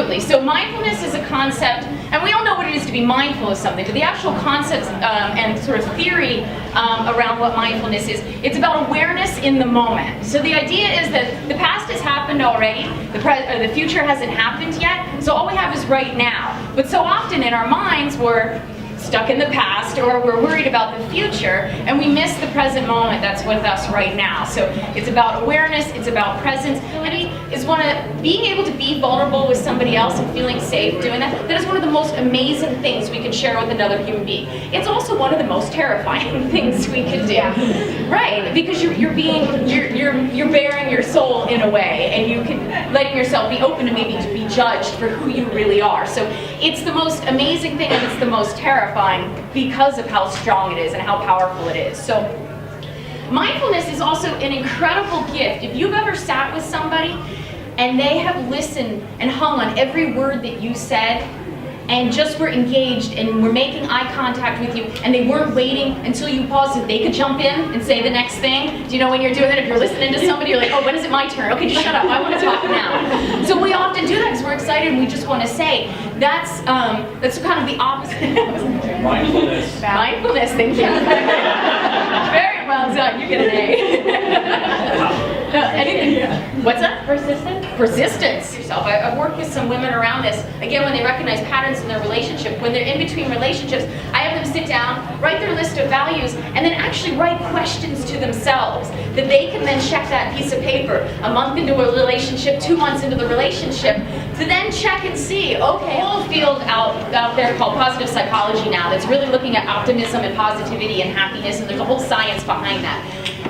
Absolutely. So mindfulness is a concept, and we all know what it is to be mindful of something, but the actual concepts and sort of theory around what mindfulness is, it's about awareness in the moment. So the idea is that the past has happened already, the future hasn't happened yet, so all we have is right now. But so often in our minds we're stuck in the past, or we're worried about the future, and we miss the present moment that's with us right now. So it's about awareness, it's about presence. Is one of being able to be vulnerable with somebody else and feeling safe doing that. That is one of the most amazing things we can share with another human being. It's also one of the most terrifying things we can do, right? Because you're bearing your soul in a way, and you can letting yourself be open to maybe to be judged for who you really are. So it's the most amazing thing, and it's the most terrifying because of how strong it is and how powerful it is. So mindfulness is also an incredible gift. If you've ever sat with somebody and they have listened and hung on every word that you said and just were engaged and were making eye contact with you, and they weren't waiting until you paused so they could jump in and say the next thing. Do you know when you're doing that, if you're listening to somebody, you're like, oh, when is it my turn? Okay, just shut up, I want to talk now. So we often do that because we're excited and we just want to say. That's kind of the opposite. Mindfulness. Mindfulness, thank you. Very well done, you get an A. Anything? What's that? Persistence? Persistence. Yourself. I've worked with some women around this. Again, when they recognize patterns in their relationship, when they're in between relationships, I have them sit down, write their list of values, and then actually write questions to themselves that they can then check that piece of paper a month into a relationship, 2 months into the relationship, to then check and see, okay, a whole field out there called positive psychology now that's really looking at optimism and positivity and happiness, and there's a whole science behind that.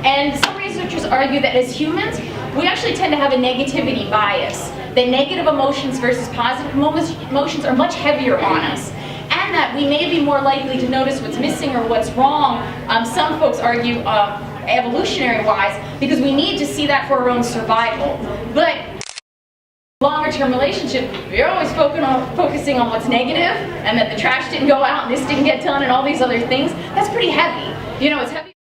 And some researchers argue that as humans, we actually tend to have a negativity bias. That negative emotions versus positive emotions are much heavier on us. And that we may be more likely to notice what's missing or what's wrong. Some folks argue evolutionary-wise, because we need to see that for our own survival. But longer term relationship, you're always focusing on what's negative, and that the trash didn't go out and this didn't get done and all these other things. That's pretty heavy. You know, it's heavy.